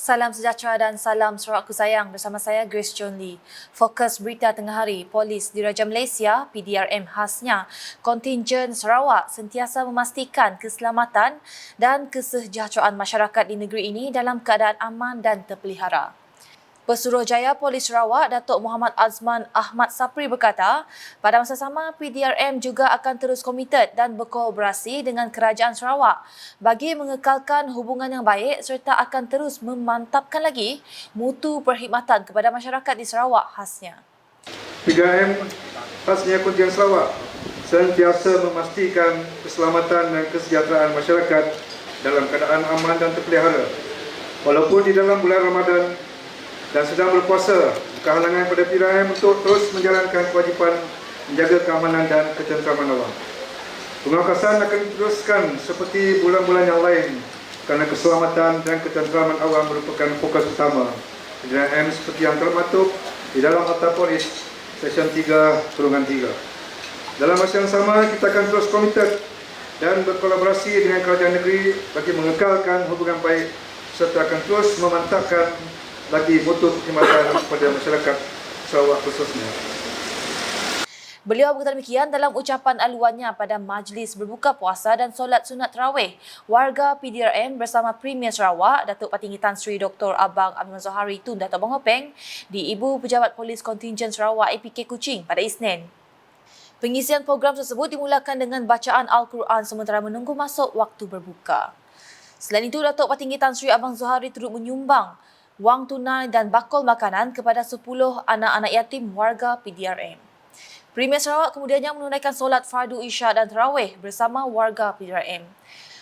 Salam sejahtera dan salam Sarawakku sayang, bersama saya Grace John Lee. Fokus berita tengah hari, Polis Diraja Malaysia PDRM khasnya kontingen Sarawak sentiasa memastikan keselamatan dan kesejahteraan masyarakat di negeri ini dalam keadaan aman dan terpelihara. Pesuruhjaya Polis Sarawak Datuk Muhammad Azman Ahmad Sapri berkata, pada masa sama PDRM juga akan terus komited dan berkolaborasi dengan Kerajaan Sarawak bagi mengekalkan hubungan yang baik serta akan terus memantapkan lagi mutu perkhidmatan kepada masyarakat di Sarawak khasnya. PDRM khasnya kontingen Sarawak sentiasa memastikan keselamatan dan kesejahteraan masyarakat dalam keadaan aman dan terpelihara. Walaupun di dalam bulan Ramadan dan sedang berpuasa, kehalangan pada PDRM untuk terus menjalankan kewajipan menjaga keamanan dan ketenteraman awam. Pengawakasan akan diteruskan seperti bulan-bulan yang lain kerana keselamatan dan ketenteraman awam merupakan fokus utama PDRM seperti yang termaktub di dalam Akta Polis Seksyen 3/3. Dalam masa yang sama, kita akan terus komited dan berkolaborasi dengan kerajaan negeri bagi mengekalkan hubungan baik serta akan terus memantapkan lagi mutu perkhidmatan kepada masyarakat Sarawak khususnya. Beliau berkata demikian dalam ucapan aluannya pada majlis berbuka puasa dan solat sunat tarawih warga PDRM bersama Premier Sarawak Datuk Patinggi Tan Sri Dr. Abang Abdul Zohari Tun Dato' Bong Hopeng di Ibu Pejabat Polis Kontingen Sarawak APK Kuching pada Isnin. Pengisian program tersebut dimulakan dengan bacaan Al-Quran sementara menunggu masuk waktu berbuka. Selain itu, Datuk Patinggi Tan Sri Abang Zohari turut menyumbang wang tunai dan bakul makanan kepada 10 anak-anak yatim warga PDRM. Premier Sarawak kemudiannya menunaikan solat fardu isyak dan tarawih bersama warga PDRM.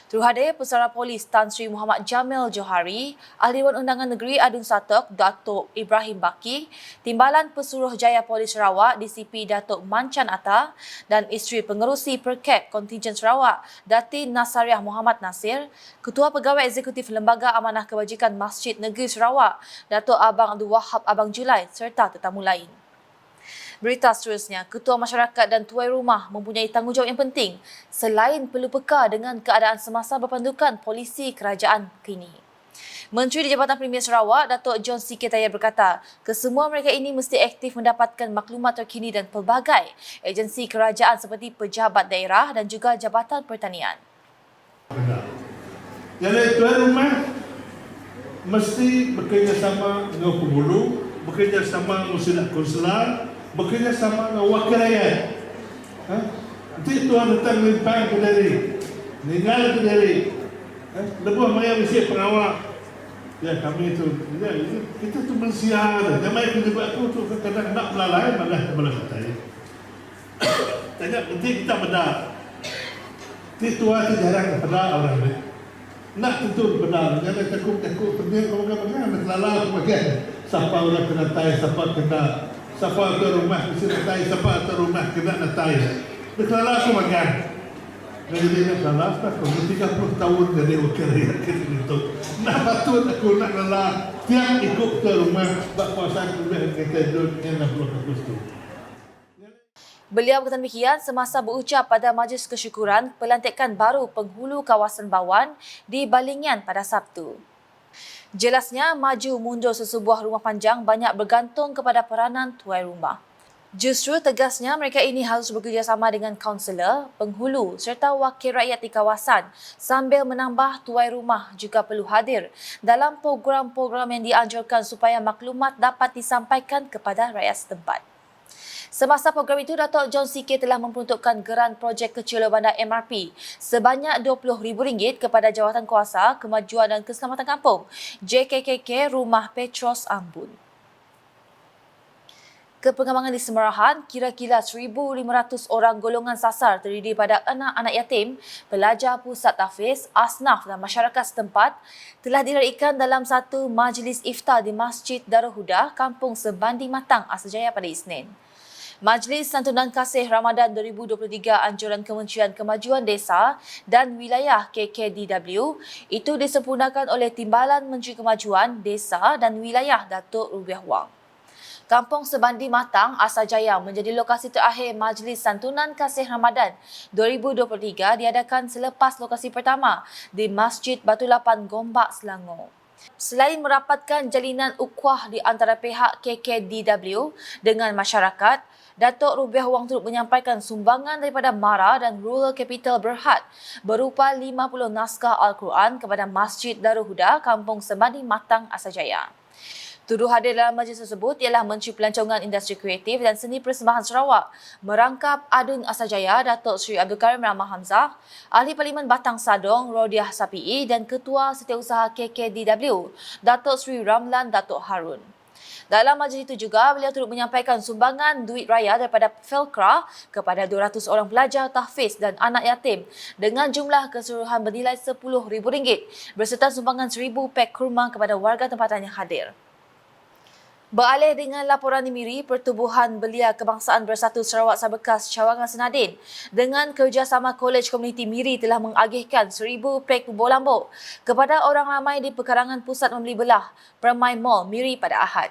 Turut hadir Pesara Polis Tan Sri Muhammad Jamil Johari, Ahli Dewan Undangan Negeri Adun Satok Datuk Ibrahim Baki, Timbalan Pesuruhjaya Polis Sarawak DCP Datuk Mancan Atta dan isteri pengerusi Perkek Kontingen Sarawak Datin Nasariah Muhammad Nasir, Ketua Pegawai Eksekutif Lembaga Amanah Kebajikan Masjid Negeri Sarawak Datuk Abang Abdul Wahab Abang Julai serta tetamu lain. Berita seterusnya, Ketua Masyarakat dan Tuai Rumah mempunyai tanggungjawab yang penting selain perlu peka dengan keadaan semasa berpandukan polisi kerajaan kini. Menteri di Jabatan Premier Sarawak, Datuk John C. Ketayar berkata, kesemua mereka ini mesti aktif mendapatkan maklumat terkini dan pelbagai agensi kerajaan seperti pejabat daerah dan juga Jabatan Pertanian. Jadi tuan rumah mesti bekerjasama dengan penghulu, bekerjasama dengan surat konsular, bekerjasama dengan wakil rakyat. Nanti tuan datang limpah ke diri, tinggal ke diri, lepas maya mesti pengawal. Ya kami itu, ya, kita tu mensiar. Jangan kita buat tu kadang nak melalai malah katai. Tanya nanti kita benar. Nanti tuan tu jarang benar orang ni. Nak tentu benar. Jangan takut penting kau nak melalai bagian. Siapa orang kena tai, siapa kena. Siapa ke rumah mesti natai, siapa ke rumah kena natai. Berkelalah aku makan. Jadi nak kalah tak? Kau 30 tahun jadi wakil rakyat kita itu. Nak patut aku nak kalah. Tiap ikut ke rumah bak puasa kemudian kita duduk yang 60 Agustus. Beliau berkata demikian semasa berucap pada majlis kesyukuran pelantikan baru penghulu kawasan Bawan di Balingian pada Sabtu. Jelasnya, maju mundur sesebuah rumah panjang banyak bergantung kepada peranan tuai rumah. Justru tegasnya mereka ini harus bekerjasama dengan kaunselor, penghulu serta wakil rakyat di kawasan sambil menambah tuai rumah juga perlu hadir dalam program-program yang dianjurkan supaya maklumat dapat disampaikan kepada rakyat setempat. Semasa program itu, Datuk John C.K. telah memperuntukkan geran projek kecil bandar MRP sebanyak RM20,000 kepada Jawatan Kuasa Kemajuan dan Keselamatan Kampung JKKK Rumah Petros Ambun. Kepengambangan di Semerahan, kira-kira 1,500 orang golongan sasar terdiri pada anak-anak yatim, pelajar pusat tahfiz, asnaf dan masyarakat setempat telah diraikan dalam satu majlis iftar di Masjid Darul Huda, Kampung Sebandi Matang, Asrjaya pada Isnin. Majlis Santunan Kasih Ramadan 2023 Anjuran Kementerian Kemajuan Desa dan Wilayah KKDW itu disempurnakan oleh Timbalan Menteri Kemajuan Desa dan Wilayah Datuk Rubiah Wang. Kampung Sebandi Matang, Asrjaya menjadi lokasi terakhir Majlis Santunan Kasih Ramadan 2023 diadakan selepas lokasi pertama di Masjid Batu Lapan, Gombak, Selangor. Selain merapatkan jalinan ukhuwah di antara pihak KKDW dengan masyarakat, Datuk Rubiah Wang turut menyampaikan sumbangan daripada MARA dan Rural Capital Berhad berupa 50 naskah Al-Quran kepada Masjid Darul Huda, Kampung Semadi Matang, Asajaya. Turut hadir dalam majlis tersebut ialah Menteri Pelancongan Industri Kreatif dan Seni Persembahan Sarawak, merangkap Adun Asajaya, Datuk Seri Abdul Karim Ramah Hamzah, Ahli Parlimen Batang Sadong, Rodiah Sapii dan Ketua Setiausaha KKDW, Datuk Seri Ramlan Datuk Harun. Dalam majlis itu juga, beliau turut menyampaikan sumbangan duit raya daripada Felcra kepada 200 orang pelajar tahfiz dan anak yatim dengan jumlah keseluruhan bernilai RM10,000 berserta sumbangan 1,000 pek kurma kepada warga tempatan yang hadir. Beralih dengan laporan di Miri, Pertubuhan Belia Kebangsaan Bersatu Sarawak Sarbekas Cawangan Senadin dengan kerjasama Kolej Komuniti Miri telah mengagihkan 1,000 pek bubur lambuk kepada orang ramai di perkarangan Pusat Membeli Belah Permai Mall Miri pada Ahad.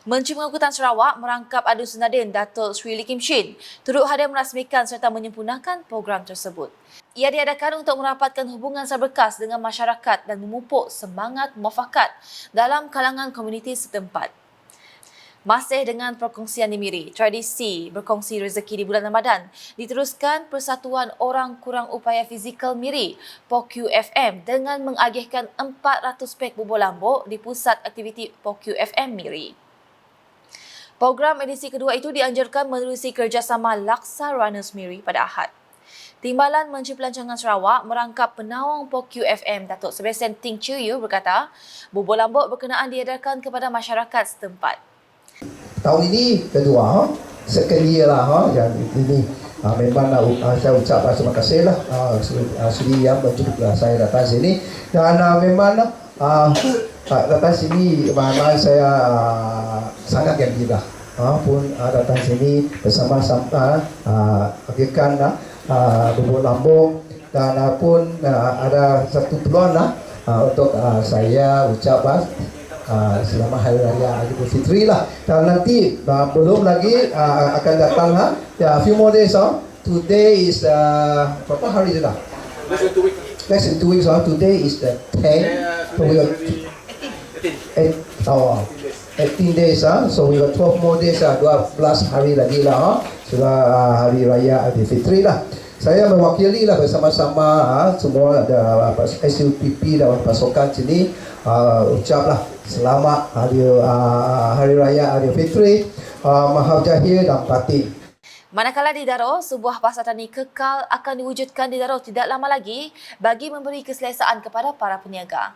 Menteri Pengangkutan Sarawak merangkap Adun Senadin Datuk Sri Lee Kim Shin turut hadir merasmikan serta menyempurnakan program tersebut. Ia diadakan untuk merapatkan hubungan sarbekas dengan masyarakat dan memupuk semangat muafakat dalam kalangan komuniti setempat. Masih dengan perkongsian di Miri, tradisi berkongsi rezeki di bulan Ramadan diteruskan Persatuan Orang Kurang Upaya Fizikal Miri POQFM dengan mengagihkan 400 pek bubur lambuk di Pusat Aktiviti POQFM Miri. Program edisi kedua itu dianjurkan menerusi kerjasama Laksa Runners Miri pada Ahad. Timbalan Menteri Pelancongan Sarawak merangkap penawang POQFM Datuk Sebastian Ting Chiu berkata, bubur lambuk berkenaan diedarkan kepada masyarakat setempat. Tahun ini kedua, second year lah yang ini memang saya ucap terima kasih lah Sri yang menjemput saya datang sini dan memang datang sini memang saya sangat gembira pun datang sini bersama-sama agihkan bubur lambuk dan pun ada satu peluang untuk saya ucap selamat Hari Raya Aidilfitri lah. Dan nanti belum lagi akan datang few more days. Today is berapa hari sudah? Less than 2 weeks. Today is the 10th. So we got 18 days. So we got 12 more days. 12 hari lagi lah. Sudah Hari Raya Aidilfitri lah. Saya mewakili lah bersama-sama semua SUPP dan pasukan sini ucaplah selamat Hari Raya Aidilfitri, Mahal Zahir dan Batin. Manakala di Daro, sebuah pasar tani kekal akan diwujudkan di Daro tidak lama lagi bagi memberi keselesaan kepada para peniaga.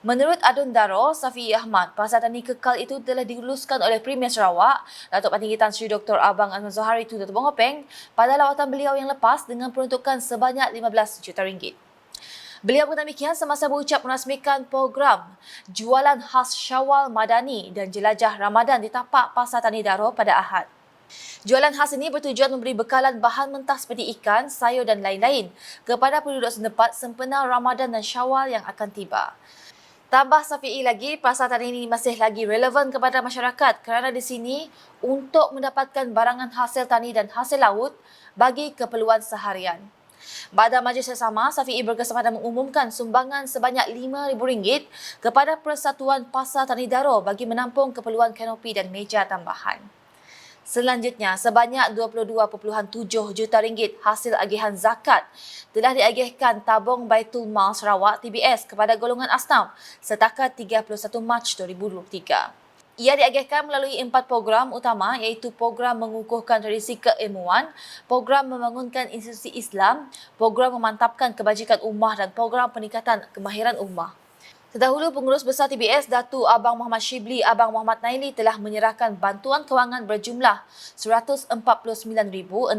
Menurut Adun Daro, Safi Ahmad, pasar tani kekal itu telah diluluskan oleh Premier Sarawak, Datuk Patinggi Tan Sri Dr. Abang Azman Zohari Tun Dato' Bongopeng pada lawatan beliau yang lepas dengan peruntukan sebanyak RM15 juta. Beliau berkata demikian semasa berucap merasmikan program Jualan Khas Syawal Madani dan Jelajah Ramadan di tapak Pasar Tani Daro pada Ahad. Jualan khas ini bertujuan memberi bekalan bahan mentah seperti ikan, sayur dan lain-lain kepada penduduk setempat sempena Ramadan dan Syawal yang akan tiba. Tambah Safi'i lagi, pasar tani ini masih lagi relevan kepada masyarakat kerana di sini untuk mendapatkan barangan hasil tani dan hasil laut bagi keperluan seharian. Pada majlis bersama, Safi'i berkesempatan mengumumkan sumbangan sebanyak RM5,000 kepada Persatuan Pasar Tani Daro bagi menampung keperluan kanopi dan meja tambahan. Selanjutnya, sebanyak RM22.7 juta hasil agihan zakat telah diagihkan Tabung Baitul Mal Sarawak TBS kepada golongan asnaf setakat 31 Mac 2023. Ia diagihkan melalui 4 program utama iaitu program mengukuhkan tradisi keilmuan, program membangunkan institusi Islam, program memantapkan kebajikan ummah dan program peningkatan kemahiran ummah. Terdahulu, Pengurus Besar TBS Datu Abang Muhammad Shibli Abang Muhammad Naili telah menyerahkan bantuan kewangan berjumlah RM149,640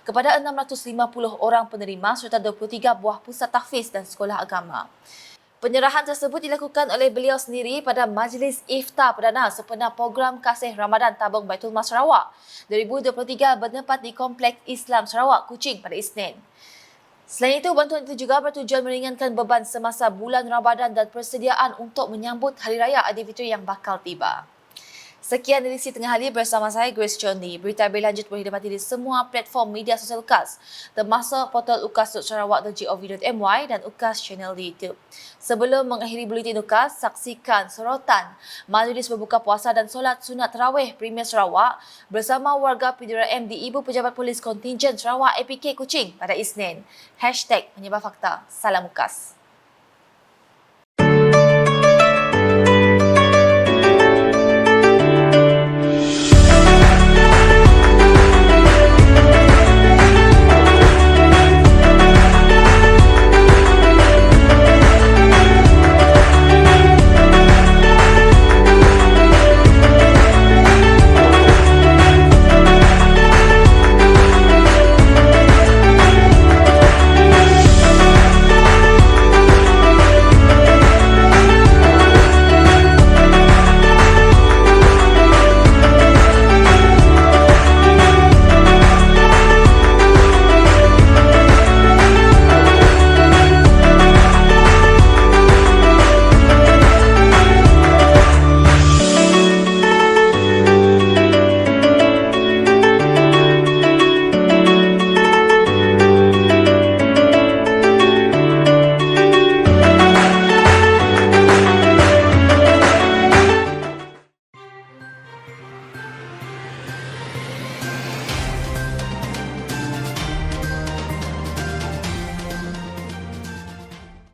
kepada 650 orang penerima serta 23 buah pusat tahfiz dan sekolah agama. Penyerahan tersebut dilakukan oleh beliau sendiri pada Majlis Iftar Perdana sempena program Kasih Ramadan Tabung Baitul Mal Sarawak 2023 bertempat di Kompleks Islam Sarawak, Kuching pada Isnin. Selain itu, bantuan itu juga bertujuan meringankan beban semasa bulan Ramadan dan persediaan untuk menyambut Hari Raya Aidilfitri yang bakal tiba. Sekian edisi Tengah Hari bersama saya Grace Chondi. Berita lebih lanjut boleh didapati di semua platform media sosial UKAS, termasuk portal ukas.sarawak.gov.my dan UKAS channel di YouTube. Sebelum mengakhiri buletin UKAS, saksikan sorotan Majlis Berbuka Puasa dan Solat Sunat Tarawih Premier Sarawak bersama warga PDRM di Ibu Pejabat Polis Kontingen Sarawak APK Kuching pada Isnin. #Menyebar Fakta. Salam UKAS.